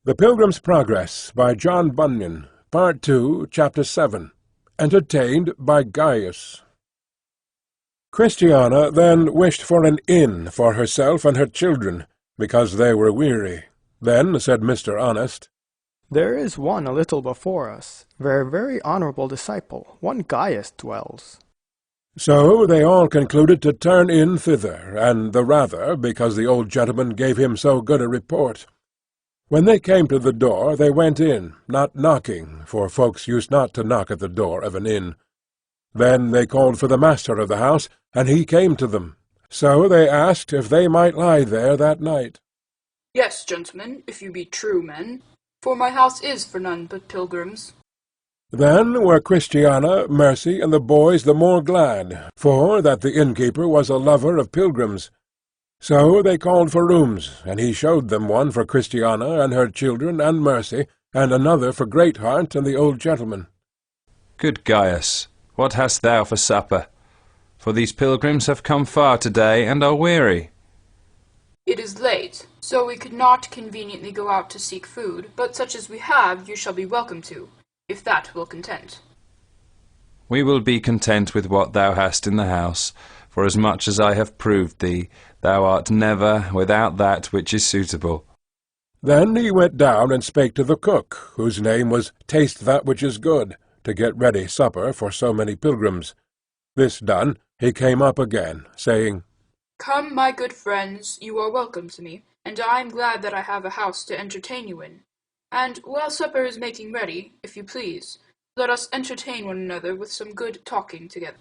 The Pilgrim's Progress by John Bunyan, Part 2, Chapter 7, entertained by Gaius. Christiana then wished for an inn for herself and her children, because they were weary. Then said Mr. Honest, "There is one a little before us, where a very honourable disciple, one Gaius, dwells." So they all concluded to turn in thither, and the rather because the old gentleman gave him so good a report. When they came to the door, they went in, not knocking, for folks used not to knock at the door of an inn. Then they called for the master of the house, and he came to them. So they asked if they might lie there that night. "Yes, gentlemen, if you be true men, for my house is for none but pilgrims." Then were Christiana, Mercy, and the boys the more glad, for that the innkeeper was a lover of pilgrims. So they called for rooms, and he showed them one for Christiana and her children and Mercy, and another for Greatheart and the old gentleman. "Good Gaius, what hast thou for supper? For these pilgrims have come far to-day, and are weary." "It is late, so we could not conveniently go out to seek food, but such as we have you shall be welcome to, if that will content." "We will be content with what thou hast in the house, for as much as I have proved thee, thou art never without that which is suitable." Then he went down and spake to the cook, whose name was Taste that which is good, to get ready supper for so many pilgrims. This done, he came up again, saying, "Come, my good friends, you are welcome to me, and I am glad that I have a house to entertain you in. And while supper is making ready, if you please, let us entertain one another with some good talking together."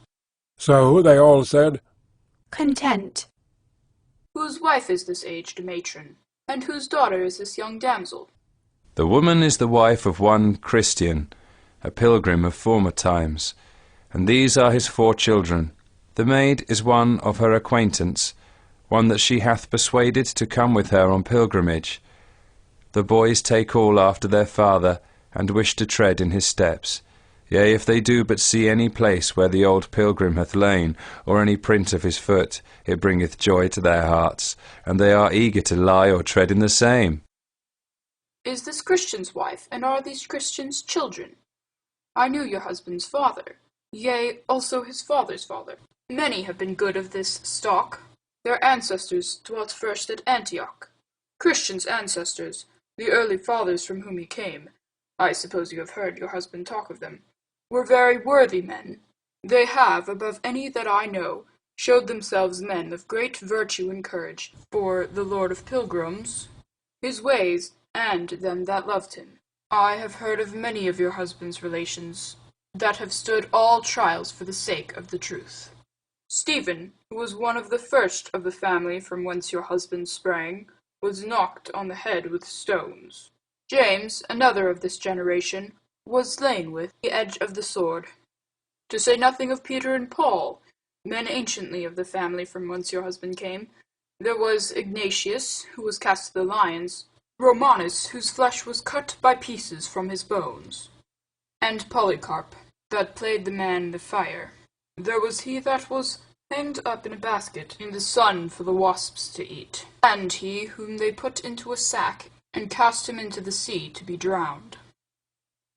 So they all said, "Content." "Whose wife is this aged matron, and whose daughter is this young damsel?" "The woman is the wife of one Christian, a pilgrim of former times, and these are his 4 children. The maid is one of her acquaintance, one that she hath persuaded to come with her on pilgrimage. The boys take all after their father, and wish to tread in his steps. Yea, if they do but see any place where the old pilgrim hath lain, or any print of his foot, it bringeth joy to their hearts, and they are eager to lie or tread in the same." "Is this Christian's wife, and are these Christian's children? I knew your husband's father, yea, also his father's father. Many have been good of this stock. Their ancestors dwelt first at Antioch. Christian's ancestors, the early fathers from whom he came, I suppose you have heard your husband talk of them, were very worthy men. They have, above any that I know, showed themselves men of great virtue and courage, for the Lord of Pilgrims, his ways, and them that loved him. I have heard of many of your husband's relations that have stood all trials for the sake of the truth. Stephen, who was one of the first of the family from whence your husband sprang, was knocked on the head with stones. James, another of this generation, was slain with the edge of the sword. To say nothing of Peter and Paul, men anciently of the family from whence your husband came. There was Ignatius, who was cast to the lions, Romanus, whose flesh was cut by pieces from his bones, and Polycarp, that played the man in the fire. There was he that was hanged up in a basket in the sun for the wasps to eat, and he whom they put into a sack and cast him into the sea to be drowned.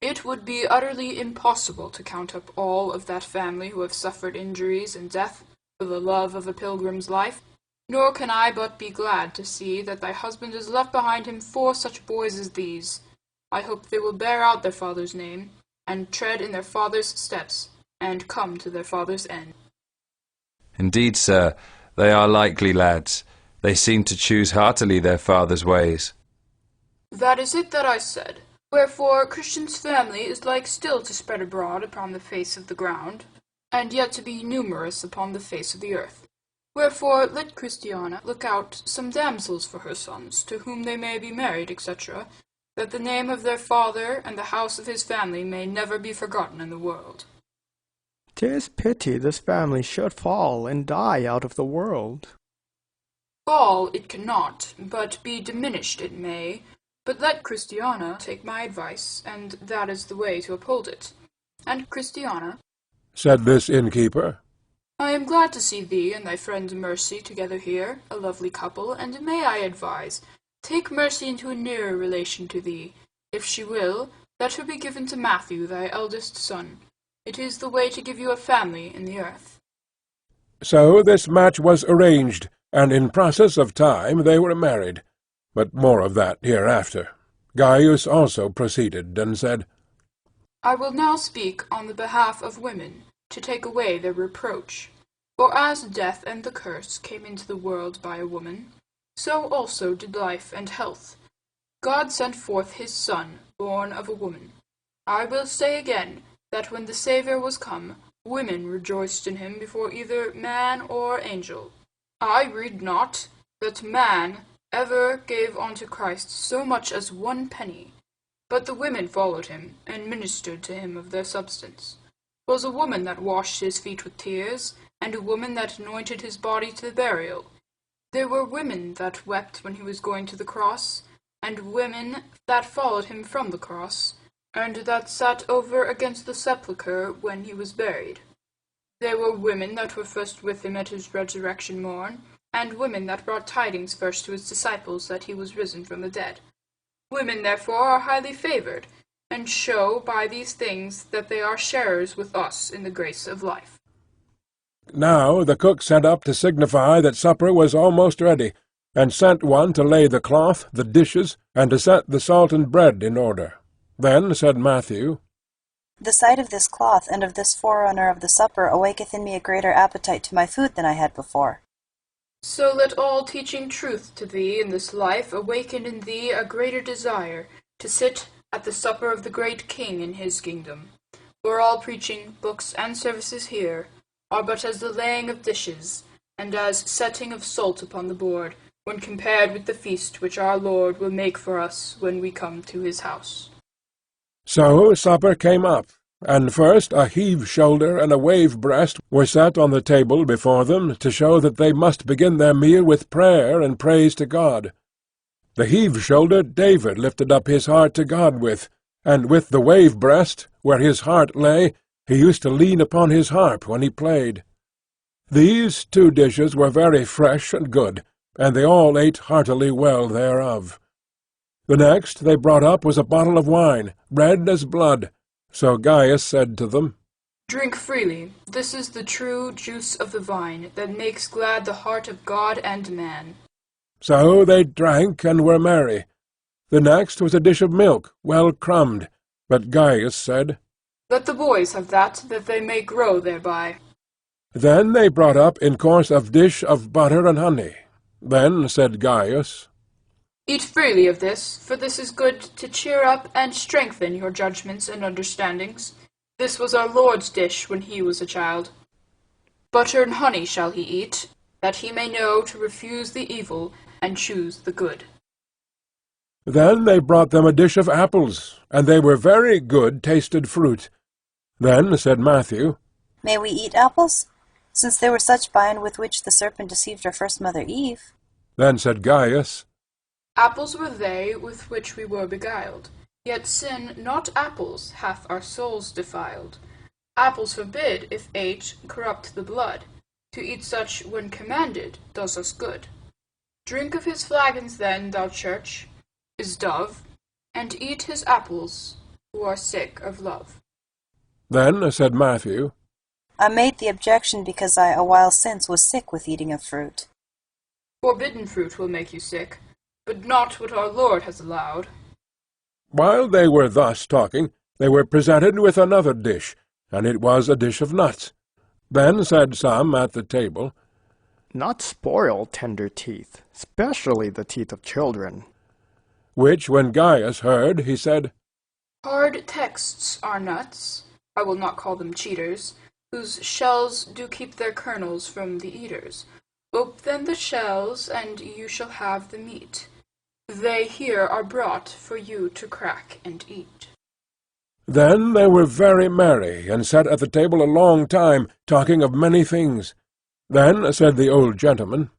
It would be utterly impossible to count up all of that family who have suffered injuries and death for the love of a pilgrim's life, nor can I but be glad to see that thy husband has left behind him 4 such boys as these. I hope they will bear out their father's name, and tread in their father's steps, and come to their father's end." "Indeed, sir, they are likely lads. They seem to choose heartily their father's ways." "That is it that I said. Wherefore Christian's family is like still to spread abroad upon the face of the ground, and yet to be numerous upon the face of the earth. Wherefore let Christiana look out some damsels for her sons, to whom they may be married, etc., that the name of their father and the house of his family may never be forgotten in the world." "'Tis pity this family should fall and die out of the world." "Fall it cannot, but be diminished it may. But let Christiana take my advice, and that is the way to uphold it. And Christiana," said this innkeeper, "I am glad to see thee and thy friend Mercy together here, a lovely couple, and may I advise Take mercy into a nearer relation to thee. If she will, let her be given to Matthew, thy eldest son. It is the way to give you a family in the earth. So this match was arranged, and in process of time they were married. But more of that hereafter. Gaius also proceeded, and said, I will now speak on the behalf of women, to take away their reproach. For as death and the curse came into the world by a woman, so also did life and health. God sent forth his Son, born of a woman. I will say again, that when the Saviour was come, women rejoiced in him before either man or angel. I read not that man ever gave unto Christ so much as 1 penny, but the women followed him, and ministered to him of their substance. 'Twas a woman that washed his feet with tears, and a woman that anointed his body to the burial. There were women that wept when he was going to the cross, and women that followed him from the cross, and that sat over against the sepulchre when he was buried. There were women that were first with him at his resurrection morn, and women that brought tidings first to his disciples that he was risen from the dead. Women therefore are highly favoured, and show by these things that they are sharers with us in the grace of life. Now the cook sent up to signify that supper was almost ready, and sent one to lay the cloth, the dishes, and to set the salt and bread in order. Then said Matthew, The sight of this cloth and of this forerunner of the supper awaketh in me a greater appetite to my food than I had before. So let all teaching truth to thee in this life awaken in thee a greater desire to sit at the supper of the great King in his kingdom. For all preaching, books, and services here are but as the laying of dishes, and as setting of salt upon the board, when compared with the feast which our Lord will make for us when we come to his house. So supper came up, and first a heave-shoulder and a wave-breast were set on the table before them to show that they must begin their meal with prayer and praise to God. The heave-shoulder David lifted up his heart to God with, and with the wave-breast, where his heart lay, he used to lean upon his harp when he played. These 2 dishes were very fresh and good, and they all ate heartily well thereof. The next they brought up was a bottle of wine, red as blood. So Gaius said to them, Drink freely. This is the true juice of the vine, that makes glad the heart of God and man. So they drank and were merry. The next was a dish of milk, well crumbed. But Gaius said, Let the boys have that they may grow thereby. Then they brought up in course a dish of butter and honey. Then said Gaius, Eat freely of this, for this is good to cheer up and strengthen your judgments and understandings. This was our Lord's dish when he was a child. Butter and honey shall he eat, that he may know to refuse the evil and choose the good. Then they brought them a dish of apples, and they were very good tasted fruit. Then said Matthew, May we eat apples? Since they were such bine with which the serpent deceived our first mother Eve. Then said Gaius, Apples were they with which we were beguiled. Yet sin, not apples, hath our souls defiled. Apples forbid, if ate, corrupt the blood. To eat such, when commanded, does us good. Drink of his flagons then, thou church, his dove, and eat his apples, who are sick of love. Then said Matthew, I made the objection because I a while since was sick with eating of fruit. Forbidden fruit will make you sick, but not what our Lord has allowed. While they were thus talking, they were presented with another dish, and it was a dish of nuts. Then said some at the table, Nuts spoil tender teeth, especially the teeth of children. Which when Gaius heard, he said, Hard texts are nuts, I will not call them cheaters, whose shells do keep their kernels from the eaters. Ope then the shells, and you shall have the meat. They here are brought for you to crack and eat. Then they were very merry, and sat at the table a long time, talking of many things. Then said the old gentleman,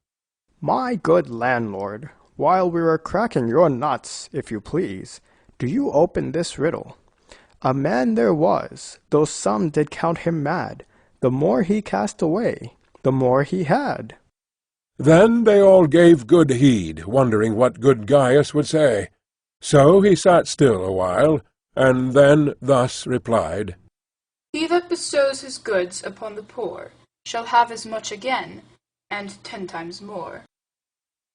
My good landlord, while we were cracking your nuts, if you please, do you open this riddle. A man there was, though some did count him mad, the more he cast away, the more he had. Then they all gave good heed, wondering what good Gaius would say. So he sat still a while, and then thus replied, He that bestows his goods upon the poor shall have as much again, and 10 times more.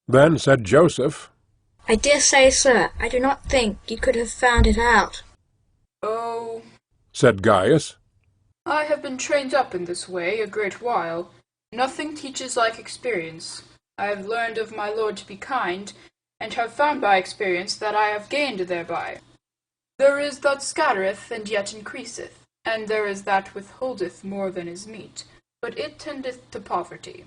Then said Joseph, I dare say, sir, I do not think you could have found it out. Oh, said Gaius, I have been trained up in this way a great while. Nothing teaches like experience. I have learned of my Lord to be kind, and have found by experience that I have gained thereby. There is that scattereth, and yet increaseth, and there is that withholdeth more than is meet, but it tendeth to poverty.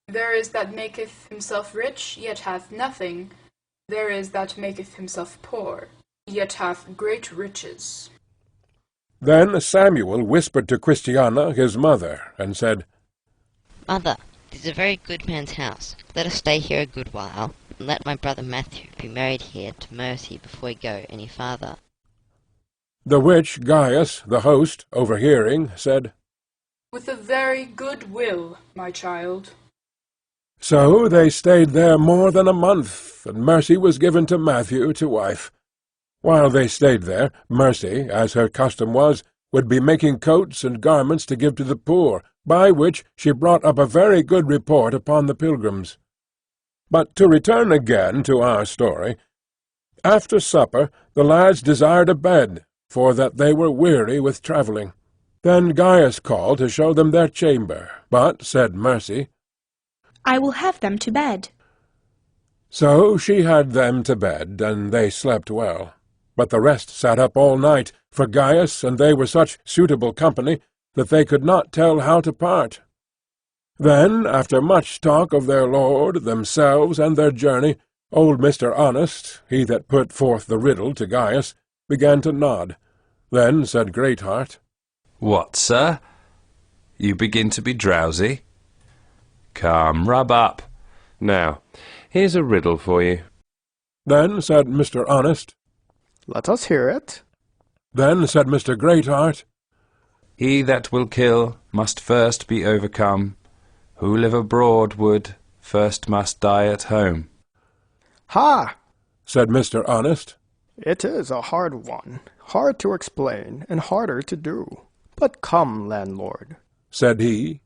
There is that maketh himself rich, yet hath nothing. There is that maketh himself poor, yet hath great riches. Then Samuel whispered to Christiana, his mother, and said, Mother, this is a very good man's house. Let us stay here a good while, and let my brother Matthew be married here to Mercy before we go any farther. The which Gaius, the host, overhearing, said, With a very good will, my child. So they stayed there more than a month, and Mercy was given to Matthew to wife. While they stayed there, Mercy, as her custom was, would be making coats and garments to give to the poor, by which she brought up a very good report upon the pilgrims. But to return again to our story, after supper the lads desired a bed, for that they were weary with travelling. Then Gaius called to show them their chamber, but, said Mercy, I will have them to bed. So she had them to bed, and they slept well. But the rest sat up all night, for Gaius and they were such suitable company that they could not tell how to part. Then, after much talk of their lord, themselves, and their journey, old Mr. Honest, he that put forth the riddle to Gaius, began to nod. Then said Greatheart, What, sir? You begin to be drowsy? Come, rub up. Now, here's a riddle for you. Then said Mr. Honest. Let us hear it. Then said Mr. Greatheart, He that will kill must first be overcome. Who live abroad would first must die at home. Ha! said Mr. Honest. It is a hard one, hard to explain, and harder to do. But come, landlord, said he.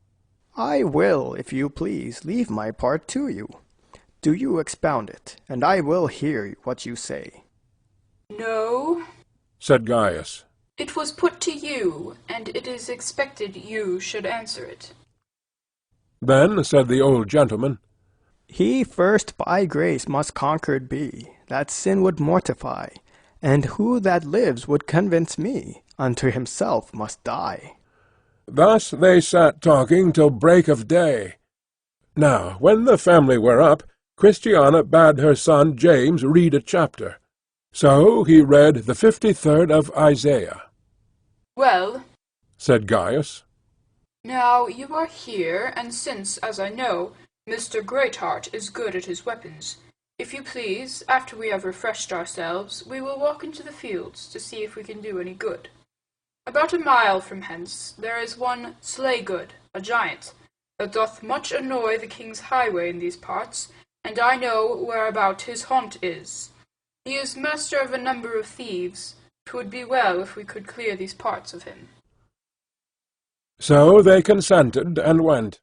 I will, if you please, leave my part to you. Do you expound it, and I will hear what you say. No, said Gaius. it was put to you, and it is expected you should answer it. Then said the old gentleman, He first by grace must conquered be, that sin would mortify, and who that lives would convince me, unto himself must die. Thus they sat talking till break of day. Now, when the family were up, Christiana bade her son James read a chapter. So he read the 53rd of Isaiah. Well, Said Gaius, now you are here, and since, as I know, Mr. Greatheart is good at his weapons, if you please, after we have refreshed ourselves, we will walk into the fields to see if we can do any good. About a mile from hence there is one Slaygood, a giant, that doth much annoy the king's highway in these parts, and I know whereabout his haunt is. He is master of a number of thieves. 'Twould be well if we could clear these parts of him. So they consented and went.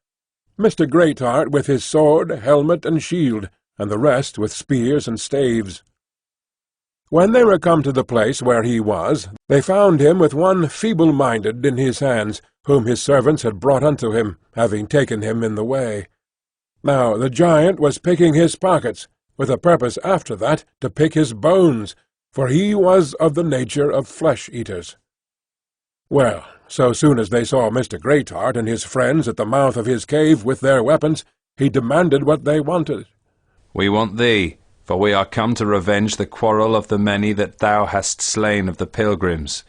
Mr. Greatheart with his sword, helmet, and shield, and the rest with spears and staves. When they were come to the place where he was, they found him with one feeble-minded in his hands, whom his servants had brought unto him, having taken him in the way. Now the giant was picking his pockets, with a purpose after that to pick his bones, for he was of the nature of flesh-eaters. Well, so soon as they saw Mr. Greatheart and his friends at the mouth of his cave with their weapons, he demanded what they wanted. We want thee, for we are come to revenge the quarrel of the many that thou hast slain of the pilgrims,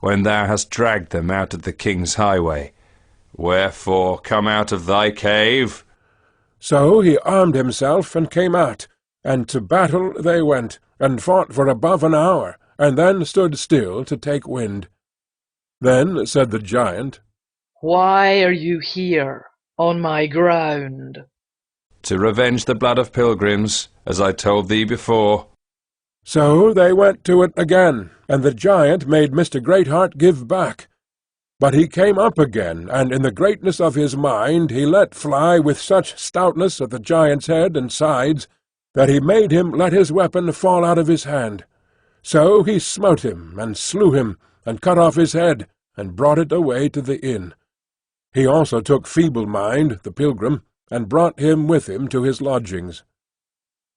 when thou hast dragged them out of the king's highway. Wherefore come out of thy cave. So he armed himself and came out, and to battle they went, and fought for above an hour, and then stood still to take wind. Then said the giant, Why are you here, on my ground? to revenge the blood of pilgrims, as I told thee before." So they went to it again, and the giant made Mr. Greatheart give back. But he came up again, and in the greatness of his mind he let fly with such stoutness at the giant's head and sides, that he made him let his weapon fall out of his hand. So he smote him, and slew him, and cut off his head, and brought it away to the inn. He also took Feeble-mind, the pilgrim, and brought him with him to his lodgings.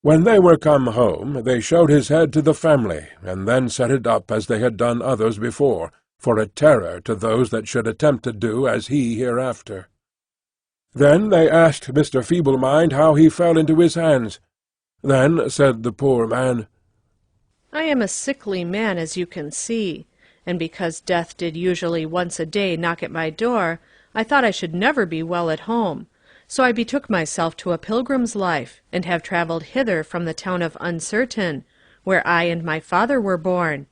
When they were come home, they showed his head to the family, and then set it up as they had done others before, for a terror to those that should attempt to do as he hereafter. Then they asked Mr. Feeble-mind how he fell into his hands. Then said the poor man, "I am a sickly man, as you can see, and because death did usually once a day knock at my door, I thought I should never be well at home. So I betook myself to a pilgrim's life, and have travelled hither from the town of Uncertain, where I and my father were born.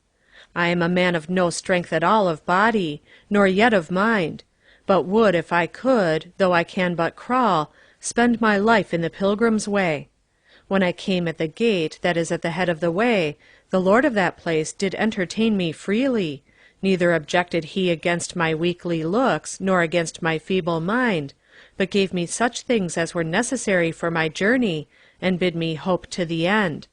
I am a man of no strength at all of body, nor yet of mind, but would, if I could, though I can but crawl, spend my life in the pilgrim's way. When I came at the gate that is at the head of the way, the lord of that place did entertain me freely, neither objected he against my weakly looks, nor against my feeble mind, but gave me such things as were necessary for my journey, and bid me hope to the end.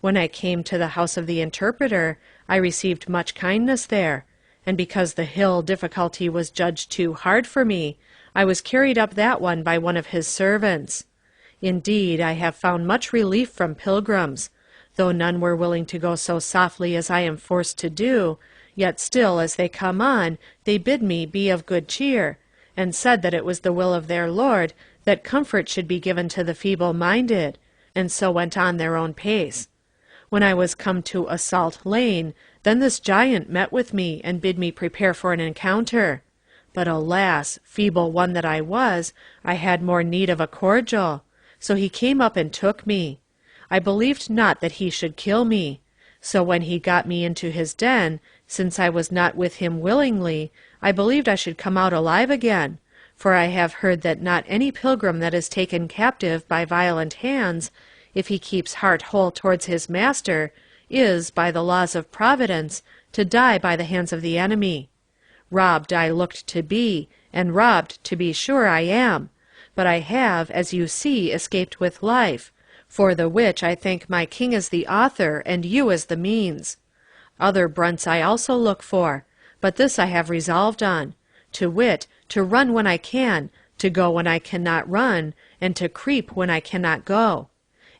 When I came to the house of the interpreter, I received much kindness there, and because the hill difficulty was judged too hard for me, I was carried up that one by one of his servants. Indeed, I have found much relief from pilgrims. Though none were willing to go so softly as I am forced to do, yet still as they come on, they bid me be of good cheer, and said that it was the will of their Lord that comfort should be given to the feeble-minded, and so went on their own pace. When I was come to Assault Lane, then this giant met with me, and bid me prepare for an encounter. But alas, feeble one that I was, I had more need of a cordial. So he came up and took me. I believed not that he should kill me. So when he got me into his den, since I was not with him willingly, I believed I should come out alive again, for I have heard that not any pilgrim that is taken captive by violent hands, if he keeps heart whole towards his master, is, by the laws of Providence, to die by the hands of the enemy. Robbed I looked to be, and robbed to be sure I am, but I have, as you see, escaped with life, for the which I thank my King as the author, and you as the means. Other brunts I also look for, but this I have resolved on, to wit, to run when I can, to go when I cannot run, and to creep when I cannot go.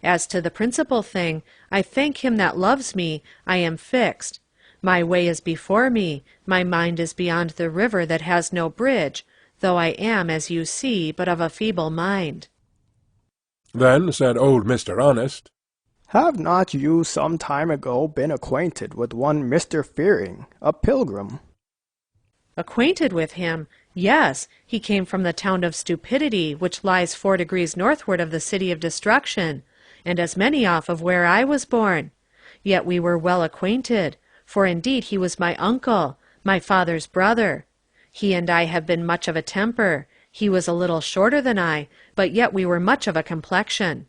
As to the principal thing, I thank him that loves me, I am fixed. My way is before me, my mind is beyond the river that has no bridge, though I am, as you see, but of a feeble mind. Then said old Mr. Honest, Have not you some time ago been acquainted with one Mr. Fearing, a pilgrim? Acquainted with him? Yes, he came from the town of Stupidity, which lies 4 degrees northward of the city of Destruction, and as many off of where I was born. Yet we were well acquainted, for indeed he was my uncle, my father's brother. He and I have been much of a temper. He was a little shorter than I, but yet we were much of a complexion.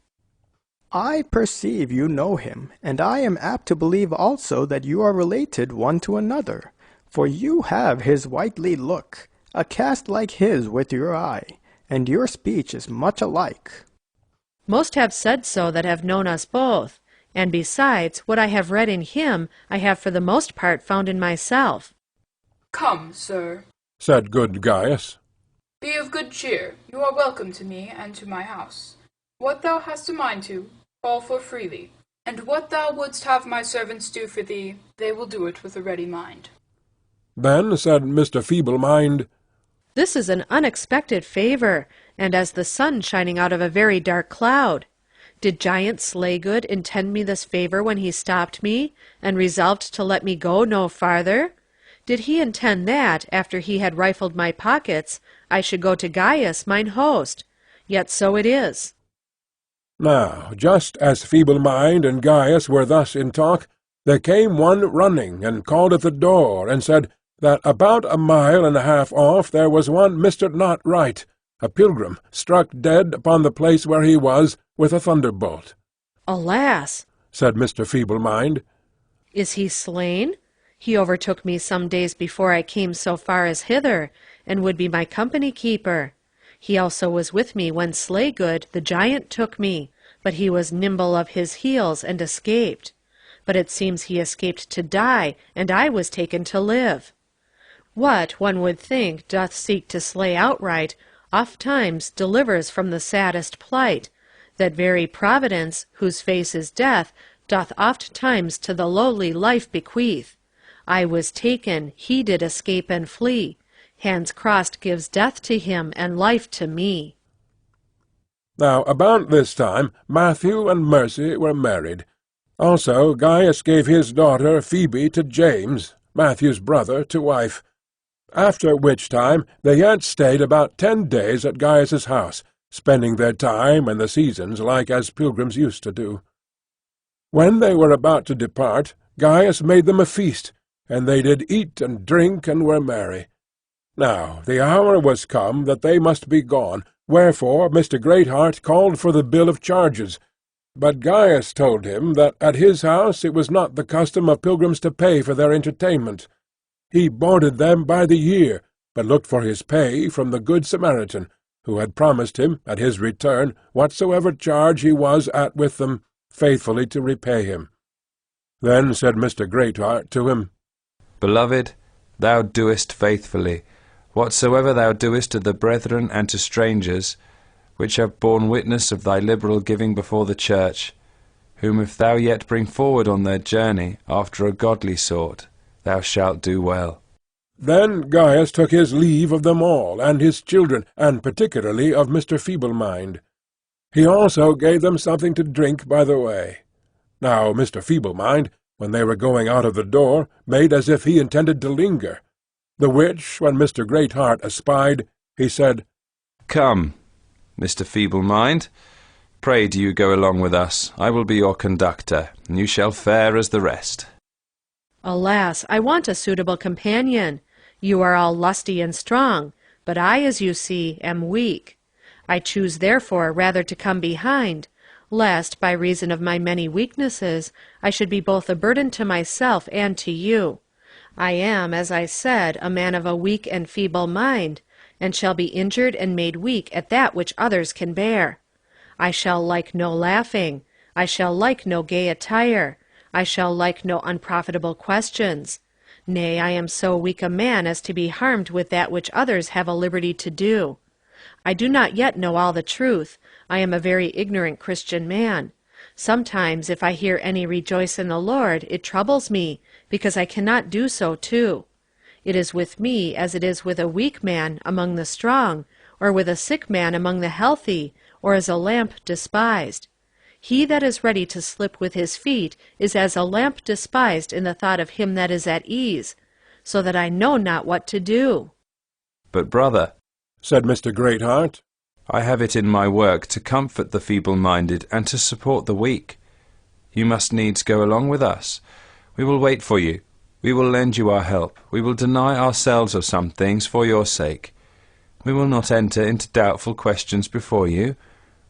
I perceive you know him, and I am apt to believe also that you are related one to another, for you have his whitely look, a cast like his with your eye, and your speech is much alike. Most have said so that have known us both, and besides, what I have read in him I have for the most part found in myself. Come, sir, said good Gaius. be of good cheer. You are welcome to me and to my house. What thou hast a mind to, call for freely, and what thou wouldst have my servants do for thee, they will do it with a ready mind. Then said Mr. Feeble-mind, This is an unexpected favour, and as the sun shining out of a very dark cloud. Did Giant Slaygood intend me this favour when he stopped me, and resolved to let me go no farther? Did he intend that, after he had rifled my pockets, I should go to Gaius, mine host? Yet so it is. Now, just as Feeble-mind and Gaius were thus in talk, there came one running, and called at the door, and said that about 1.5 miles off there was one Mr. Not Right, a pilgrim, struck dead upon the place where he was with a thunderbolt. Alas, said Mr. Feeble-mind. is he slain? He overtook me some days before I came so far as hither, and would be my company-keeper. He also was with me when Slaygood, the giant, took me, but he was nimble of his heels, and escaped. But it seems he escaped to die, and I was taken to live. What, one would think, doth seek to slay outright, oft-times delivers from the saddest plight. That very Providence, whose face is death, doth oft-times to the lowly life bequeath. I was taken, he did escape and flee. Hands crossed gives death to him, and life to me. Now about this time Matthew and Mercy were married. Also Gaius gave his daughter Phoebe to James, Matthew's brother, to wife. After which time they yet stayed about 10 days at Gaius's house, spending their time and the seasons like as pilgrims used to do. When they were about to depart, Gaius made them a feast, and they did eat and drink and were merry. Now the hour was come that they must be gone, wherefore Mr. Greatheart called for the bill of charges. But Gaius told him that at his house it was not the custom of pilgrims to pay for their entertainment. He boarded them by the year, but looked for his pay from the Good Samaritan, who had promised him, at his return, whatsoever charge he was at with them, faithfully to repay him. Then said Mr. Greatheart to him, Beloved, thou doest faithfully, whatsoever thou doest to the brethren and to strangers, which have borne witness of thy liberal giving before the church, whom if thou yet bring forward on their journey after a godly sort, thou shalt do well. Then Gaius took his leave of them all, and his children, and particularly of Mr. Feeble-mind. He also gave them something to drink by the way. Now Mr. Feeble-mind, when they were going out of the door, made as if he intended to linger. The which, when Mr. Greatheart espied, he said, Come, Mr. Feeble-mind, pray do you go along with us. I will be your conductor, and you shall fare as the rest. Alas, I want a suitable companion. You are all lusty and strong, but I, as you see, am weak. I choose therefore rather to come behind, lest, by reason of my many weaknesses, I should be both a burden to myself and to you. I am, as I said, a man of a weak and feeble mind, and shall be injured and made weak at that which others can bear. I shall like no laughing, I shall like no gay attire, I shall like no unprofitable questions. Nay, I am so weak a man as to be harmed with that which others have a liberty to do. I do not yet know all the truth. I am a very ignorant Christian man. Sometimes, if I hear any rejoice in the Lord, it troubles me, because I cannot do so too. It is with me as it is with a weak man among the strong, or with a sick man among the healthy, or as a lamp despised. He that is ready to slip with his feet is as a lamp despised in the thought of him that is at ease, so that I know not what to do. But, brother, said Mr. Greatheart, I have it in my work to comfort the feeble-minded and to support the weak. You must needs go along with us. We will wait for you. We will lend you our help. We will deny ourselves of some things for your sake. We will not enter into doubtful questions before you.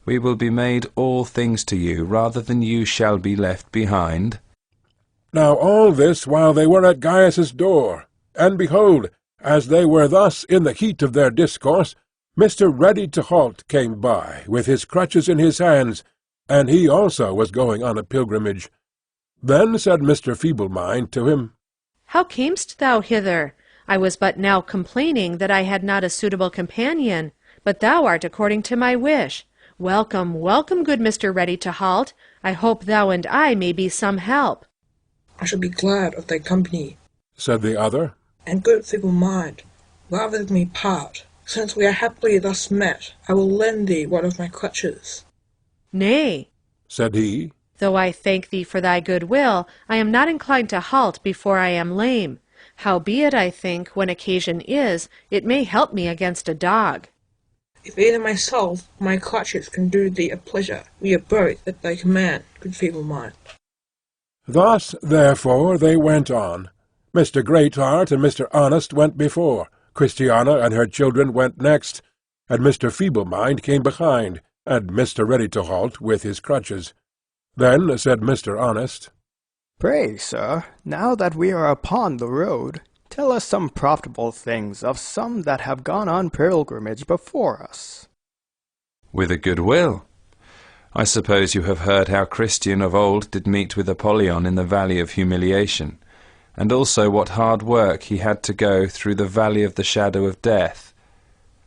We will be made all things to you, rather than you shall be left behind. Now all this while they were at Gaius's door, and behold, as they were thus in the heat of their discourse, Mr. Ready-to-halt came by, with his crutches in his hands, and he also was going on a pilgrimage. Then said Mr. Feeble-mind to him, How camest thou hither? I was but now complaining that I had not a suitable companion, but thou art according to my wish. Welcome, welcome, good Mr. Ready-to-halt. I hope thou and I may be some help. I shall be glad of thy company, said the other. And good Feeble-mind, rather than we part, since we are happily thus met, I will lend thee one of my crutches. Nay, said he, though I thank thee for thy good will, I am not inclined to halt before I am lame. Howbeit, I think, when occasion is, it may help me against a dog. If either myself or my crutches can do thee a pleasure, we are both at thy command, good Feeble-mind. Thus, therefore, they went on. Mr. Greatheart and Mr. Honest went before, Christiana and her children went next, and Mr. Feeble-mind came behind, and Mr. Ready-to-halt with his crutches. Then said Mr. Honest, Pray, sir, now that we are upon the road, tell us some profitable things of some that have gone on pilgrimage before us. With a good will. I suppose you have heard how Christian of old did meet with Apollyon in the valley of humiliation, and also what hard work he had to go through the valley of the shadow of death.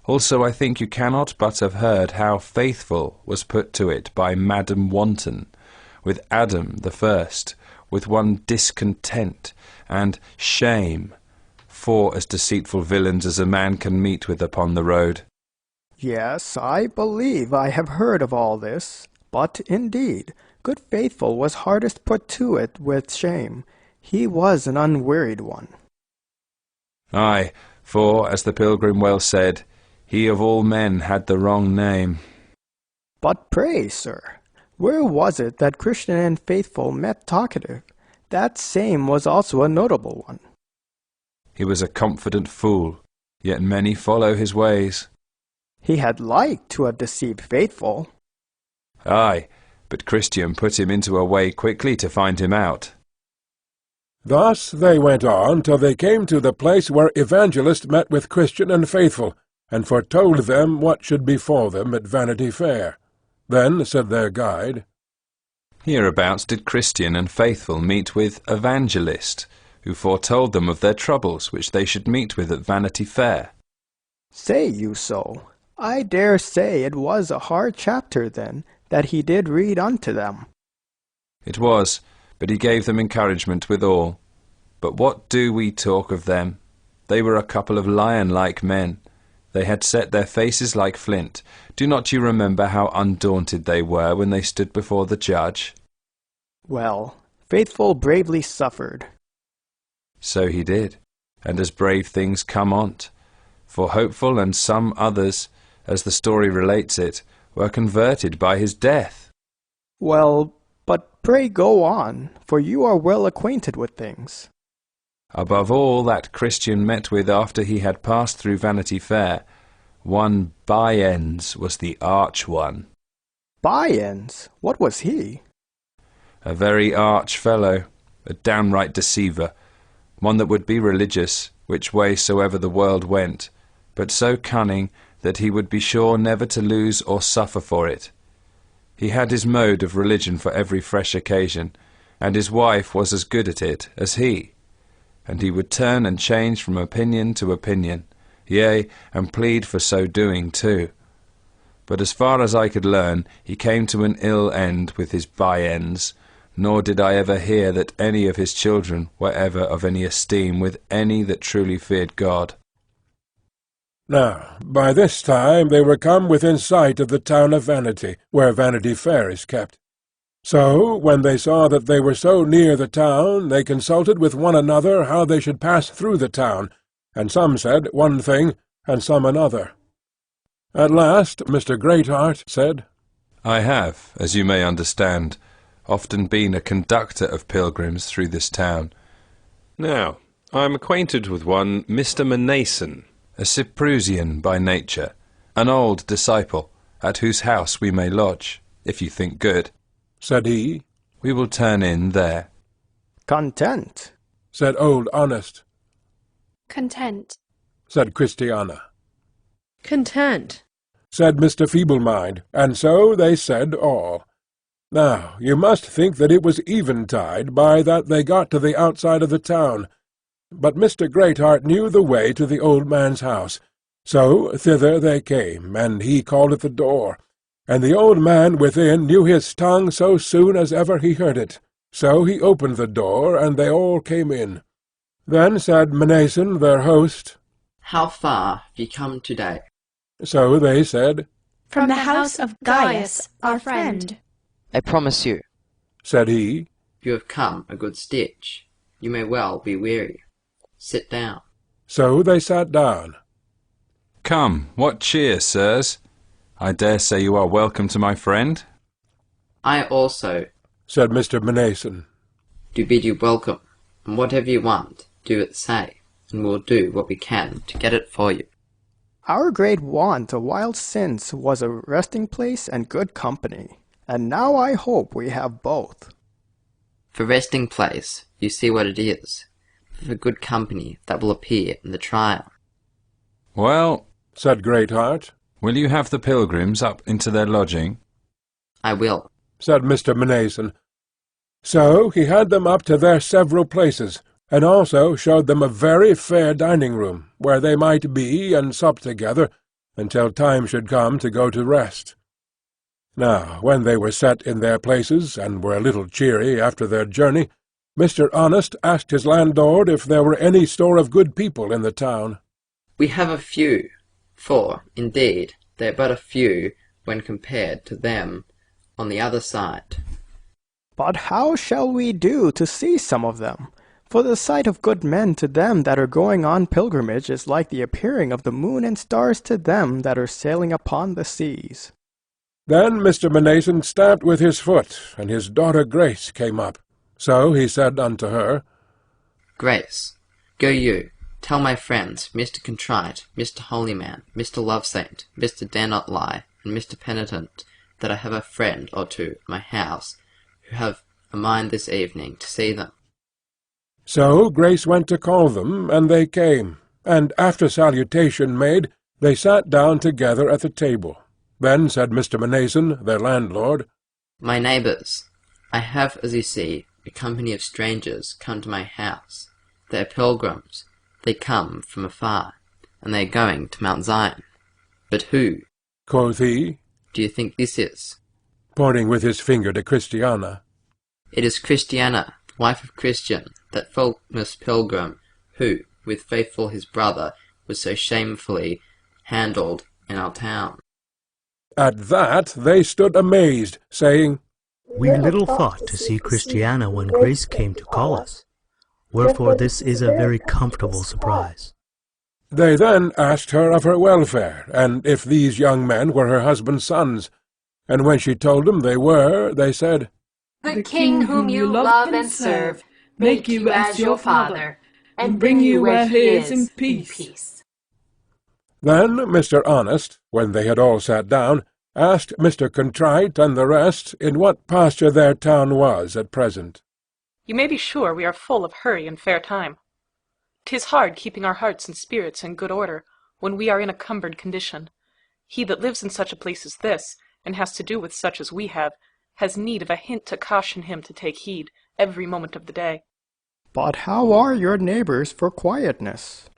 Also I think you cannot but have heard how Faithful was put to it by Madam Wanton, with Adam the first, with one Discontent, and Shame, 4 as deceitful villains as a man can meet with upon the road. Yes, I believe I have heard of all this, but indeed, good Faithful was hardest put to it with Shame. He was an unwearied one. Ay, for, as the Pilgrim well said, he of all men had the wrong name. But pray, sir, where was it that Christian and Faithful met Talkative? That same was also a notable one. He was a confident fool, yet many follow his ways. He had liked to have deceived Faithful. Ay, but Christian put him into a way quickly to find him out. Thus they went on till they came to the place where Evangelist met with Christian and Faithful, and foretold them what should befall them at Vanity Fair. Then said their guide, Hereabouts did Christian and Faithful meet with Evangelist, who foretold them of their troubles which they should meet with at Vanity Fair. Say you so? I dare say it was a hard chapter then, that he did read unto them. It was, but he gave them encouragement withal. But what do we talk of them? They were a couple of lion-like men. They had set their faces like flint. Do not you remember how undaunted they were when they stood before the judge? Well, Faithful bravely suffered. So he did, and as brave things come on't. For Hopeful and some others, as the story relates it, were converted by his death. Well, but pray go on, for you are well acquainted with things. Above all that Christian met with after he had passed through Vanity Fair, one Bunyan was the arch one. Bunyan? What was he? A very arch fellow, a downright deceiver, one that would be religious, which way soever the world went, but so cunning that he would be sure never to lose or suffer for it. He had his mode of religion for every fresh occasion, and his wife was as good at it as he. And he would turn and change from opinion to opinion, yea, and plead for so doing too. But as far as I could learn, he came to an ill end with his Bunyans, nor did I ever hear that any of his children were ever of any esteem with any that truly feared God. Now, by this time they were come within sight of the town of Vanity, where Vanity Fair is kept. So, when they saw that they were so near the town, they consulted with one another how they should pass through the town, and some said one thing, and some another. At last Mr. Greatheart said, I have, as you may understand, often been a conductor of pilgrims through this town. Now, I am acquainted with one Mr. Mnason, a Cyprusian by nature, an old disciple, at whose house we may lodge, if you think good. Said he. We will turn in there. Content, said Old Honest. Content, said Christiana. Content, said Mr. Feeble-mind, and so they said all. Now, you must think that it was eventide by that they got to the outside of the town. But Mr. Greatheart knew the way to the old man's house, so thither they came, and he called at the door. And the old man within knew his tongue so soon as ever he heard it. So he opened the door, and they all came in. Then said Mnason, their host, How far have ye come today? So they said, from the house of Gaius, our friend. I promise you, said he, you have come a good stitch. You may well be weary. Sit down. So they sat down. Come, what cheer, sirs? I dare say you are welcome to my friend. I also, said Mr. Mnason, do bid you welcome, and whatever you want, do it say, and we'll do what we can to get it for you. Our great want a while since was a resting place and good company, and now I hope we have both. For resting place, you see what it is. For good company, that will appear in the trial. Well, said Greatheart, will you have the pilgrims up into their lodging? I will, said Mr. Mnason. So he had them up to their several places, and also showed them a very fair dining-room, where they might be and sup together, until time should come to go to rest. Now, when they were set in their places, and were a little cheery after their journey, Mr. Honest asked his landlord if there were any store of good people in the town. We have a few, for, indeed, they are but a few when compared to them on the other side. But how shall we do to see some of them? For the sight of good men to them that are going on pilgrimage is like the appearing of the moon and stars to them that are sailing upon the seas. Then Mr. Mnason stamped with his foot, and his daughter Grace came up. So he said unto her, Grace, go you, tell my friends, Mr. Contrite, Mr. Holyman, Mr. Lovesaint, Mr. Dare Not Lie, and Mr. Penitent, that I have a friend or two at my house, who have a mind this evening to see them. So Grace went to call them, and they came, and after salutation made, they sat down together at the table. Then said Mr. Mnason, their landlord, My neighbours, I have, as you see, a company of strangers come to my house. They are pilgrims. They come from afar, and they are going to Mount Zion. But who, quoth he, do you think this is? Pointing with his finger to Christiana. It is Christiana, the wife of Christian, that famous pilgrim, who, with Faithful his brother, was so shamefully handled in our town. At that they stood amazed, saying, We little thought to see Christiana when Grace came to call us. Wherefore this is a very comfortable surprise. They then asked her of her welfare, and if these young men were her husband's sons. And when she told them they were, they said, The King whom you love and serve, make you as your father, and bring you where he is in peace. Then Mr. Honest, when they had all sat down, asked Mr. Contrite and the rest in what posture their town was at present. You may be sure we are full of hurry and fair time. 'Tis hard keeping our hearts and spirits in good order when we are in a cumbered condition. He that lives in such a place as this, and has to do with such as we have, has need of a hint to caution him to take heed every moment of the day. But how are your neighbors for quietness?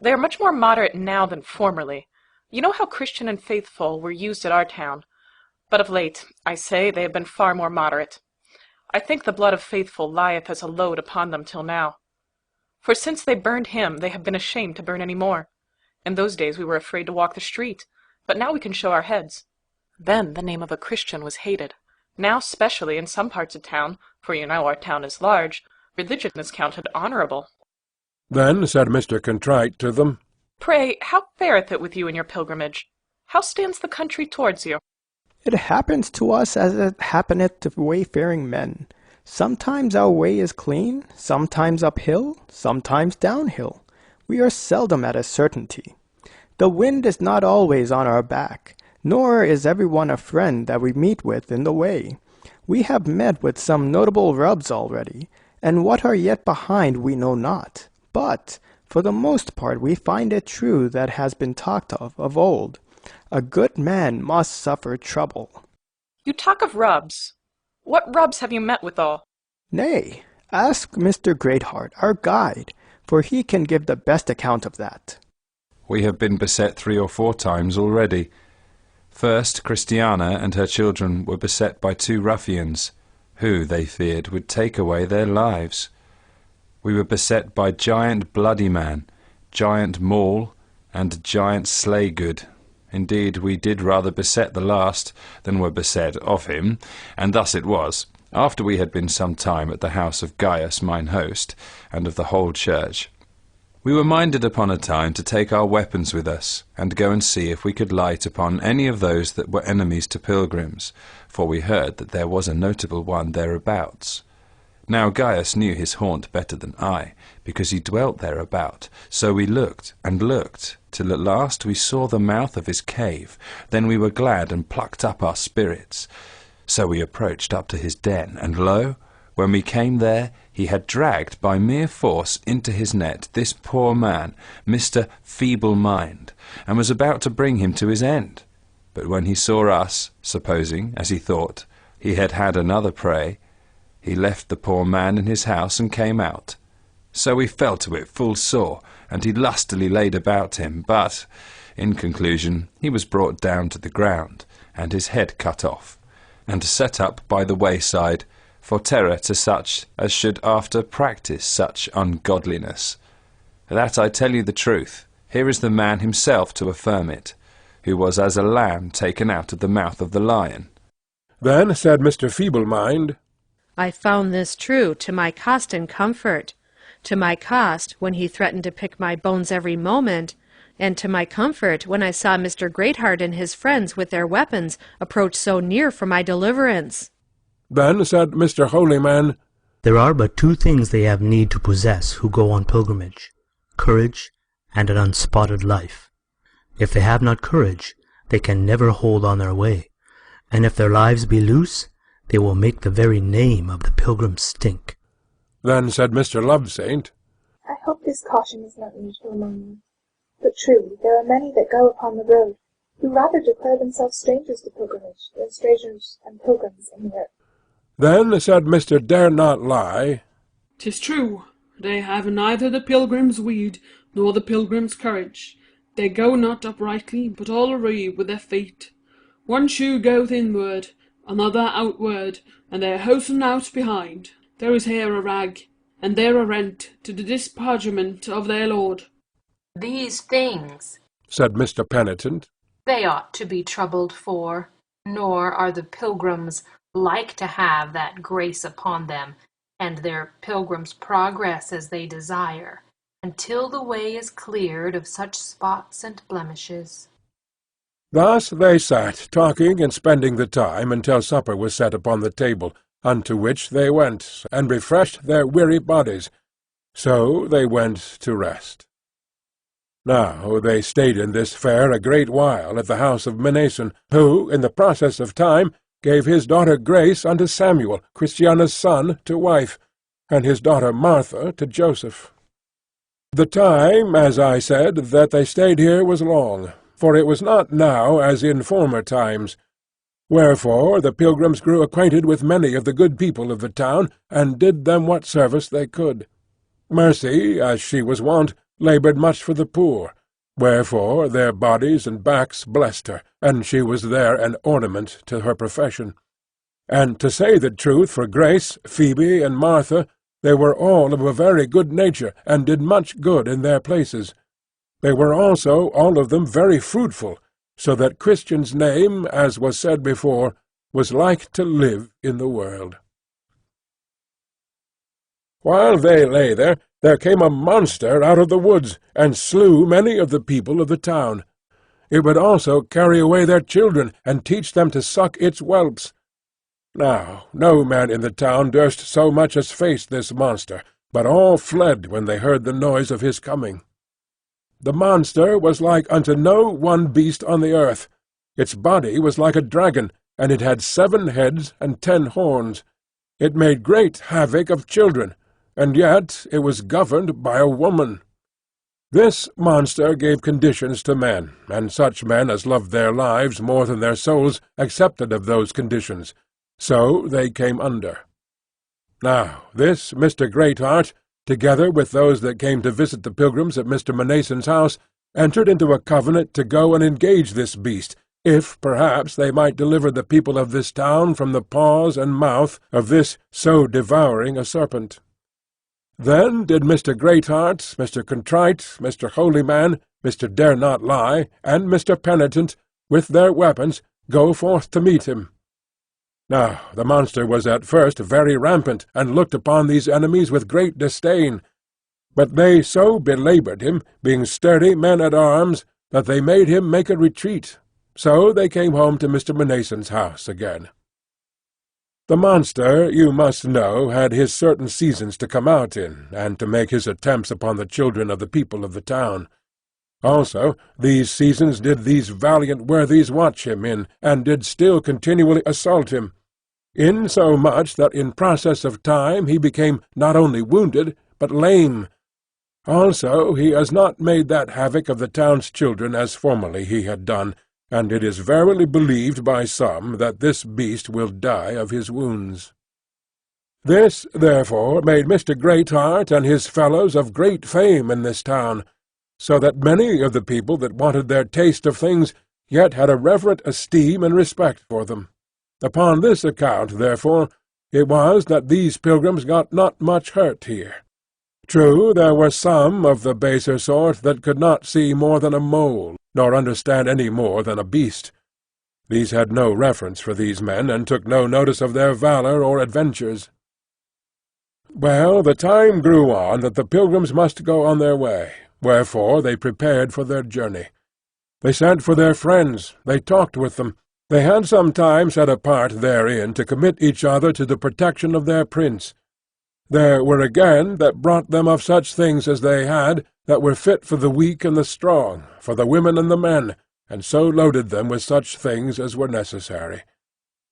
They are much more moderate now than formerly. You know how Christian and Faithful were used at our town. But of late, I say, they have been far more moderate. I think the blood of Faithful lieth as a load upon them till now. For since they burned him, they have been ashamed to burn any more. In those days we were afraid to walk the street, but now we can show our heads. Then the name of a Christian was hated. Now specially in some parts of town, for you know our town is large, religion is counted honourable. Then said Mr. Contrite to them, Pray, how fareth it with you in your pilgrimage? How stands the country towards you? It happens to us as it happeneth to wayfaring men. Sometimes our way is clean, sometimes uphill, sometimes downhill. We are seldom at a certainty. The wind is not always on our back, nor is everyone a friend that we meet with in the way. We have met with some notable rubs already, and what are yet behind we know not. But, for the most part, we find it true that has been talked of old. A good man must suffer trouble. You talk of rubs. What rubs have you met withal? Nay, ask Mr. Greatheart, our guide, for he can give the best account of that. We have been beset 3 or 4 times already. First, Christiana and her children were beset by 2 ruffians, who, they feared, would take away their lives. We were beset by giant Bloody Man, giant Maul, and giant Slaygood. Indeed, we did rather beset the last than were beset of him, and thus it was, after we had been some time at the house of Gaius mine host, and of the whole church. We were minded upon a time to take our weapons with us, and go and see if we could light upon any of those that were enemies to pilgrims, for we heard that there was a notable one thereabouts. Now Gaius knew his haunt better than I, because he dwelt thereabout. So we looked and looked, till at last we saw the mouth of his cave. Then we were glad and plucked up our spirits. So we approached up to his den, and lo, when we came there, he had dragged by mere force into his net this poor man, Mr. Feeble-mind, and was about to bring him to his end. But when he saw us, supposing, as he thought, he had had another prey, he left the poor man in his house and came out. So we fell to it full sore, and he lustily laid about him, but, in conclusion, he was brought down to the ground, and his head cut off, and set up by the wayside, for terror to such as should after practice such ungodliness. That I tell you the truth. Here is the man himself to affirm it, who was as a lamb taken out of the mouth of the lion. Then said Mr. Feeble-mind, I found this true to my cost and comfort. To my cost, when he threatened to pick my bones every moment, and to my comfort, when I saw Mr. Greatheart and his friends with their weapons approach so near for my deliverance. Then said Mr. Holyman, There are but two things they have need to possess who go on pilgrimage, courage and an unspotted life. If they have not courage, they can never hold on their way, and if their lives be loose, they will make the very name of the pilgrim stink. Then said Mr. Lovesaint, I hope this caution is not usual among you. But truly there are many that go upon the road, who rather declare themselves strangers to pilgrimage than strangers and pilgrims in the earth. Then said Mr. Dare-not-lie, 'Tis true, they have neither the pilgrim's weed nor the pilgrim's courage. They go not uprightly, but all awry with their feet. One shoe goeth inward, another outward, and they hasten out behind. There is here a rag, and there a rent, to the disparagement of their Lord. These things, said Mr. Penitent, they ought to be troubled for, nor are the pilgrims like to have that grace upon them, and their pilgrim's progress as they desire, until the way is cleared of such spots and blemishes. Thus they sat, talking and spending the time until supper was set upon the table, unto which they went, and refreshed their weary bodies. So they went to rest. Now they stayed in this fare a great while at the house of Mnason, who, in the process of time, gave his daughter Grace unto Samuel, Christiana's son, to wife, and his daughter Martha to Joseph. The time, as I said, that they stayed here was long, for it was not now as in former times. Wherefore the pilgrims grew acquainted with many of the good people of the town, and did them what service they could. Mercy, as she was wont, laboured much for the poor, wherefore their bodies and backs blessed her, and she was there an ornament to her profession. And to say the truth, for Grace, Phoebe, and Martha, they were all of a very good nature, and did much good in their places. They were also all of them very fruitful, so that Christian's name, as was said before, was like to live in the world. While they lay there came a monster out of the woods, and slew many of the people of the town. It would also carry away their children, and teach them to suck its whelps. Now no man in the town durst so much as face this monster, but all fled when they heard the noise of his coming. The monster was like unto no one beast on the earth. Its body was like a dragon, and it had 7 heads and 10 horns. It made great havoc of children, and yet it was governed by a woman. This monster gave conditions to men, and such men as loved their lives more than their souls accepted of those conditions. So they came under. Now this Mr. Greatheart, together with those that came to visit the pilgrims at Mr. Mnason's house, entered into a covenant to go and engage this beast, if perhaps they might deliver the people of this town from the paws and mouth of this so devouring a serpent. Then did Mr. Greatheart, Mr. Contrite, Mr. Holyman, Mr. Dare-not-lie, and Mr. Penitent, with their weapons, go forth to meet him. Now the monster was at first very rampant, and looked upon these enemies with great disdain. But they so belaboured him, being sturdy men-at-arms, that they made him make a retreat. So they came home to Mr. Mnason's house again. The monster, you must know, had his certain seasons to come out in, and to make his attempts upon the children of the people of the town. Also, these seasons did these valiant worthies watch him in, and did still continually assault him, insomuch that in process of time he became not only wounded, but lame. Also, he has not made that havoc of the town's children as formerly he had done, and it is verily believed by some that this beast will die of his wounds. This, therefore, made Mr. Greatheart and his fellows of great fame in this town, so that many of the people that wanted their taste of things yet had a reverent esteem and respect for them. Upon this account, therefore, it was that these pilgrims got not much hurt here. True, there were some of the baser sort that could not see more than a mole, nor understand any more than a beast. These had no reverence for these men, and took no notice of their valour or adventures. Well, the time grew on that the pilgrims must go on their way, wherefore they prepared for their journey. They sent for their friends, they talked with them, they had some time set apart therein to commit each other to the protection of their prince. There were again that brought them of such things as they had, that were fit for the weak and the strong, for the women and the men, and so loaded them with such things as were necessary.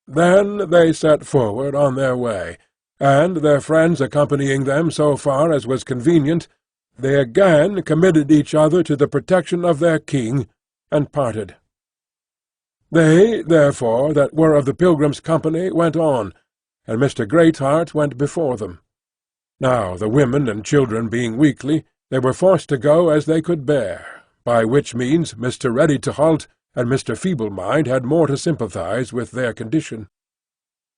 Then they set forward on their way, and their friends accompanying them so far as was convenient, they again committed each other to the protection of their king, and parted. They, therefore, that were of the pilgrims' company went on, and Mr. Greatheart went before them. Now the women and children being weakly, they were forced to go as they could bear, by which means Mr. Ready-to-halt and Mr. Feeble-mind had more to sympathize with their condition.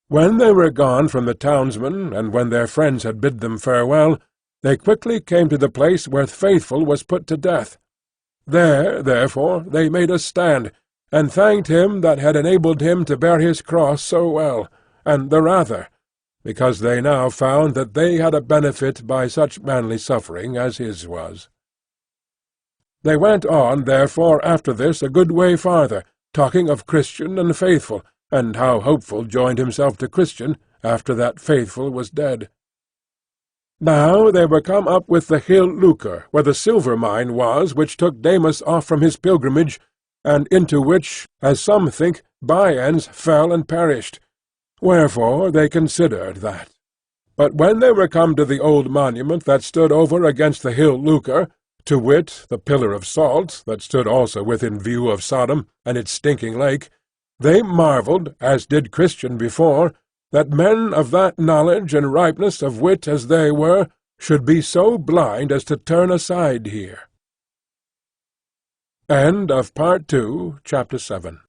When they were gone from the townsmen, and when their friends had bid them farewell, they quickly came to the place where Faithful was put to death. There, therefore, they made a stand, and thanked him that had enabled him to bear his cross so well, and the rather, because they now found that they had a benefit by such manly suffering as his was. They went on, therefore, after this a good way farther, talking of Christian and Faithful, and how Hopeful joined himself to Christian after that Faithful was dead. Now they were come up with the hill Lucre, where the silver mine was which took Damus off from his pilgrimage, and into which, as some think, Bians fell and perished. Wherefore they considered that. But when they were come to the old monument that stood over against the hill Lucre, to wit, the pillar of salt, that stood also within view of Sodom and its stinking lake, they marvelled, as did Christian before, that men of that knowledge and ripeness of wit as they were should be so blind as to turn aside here. End of Part 2, Chapter 7.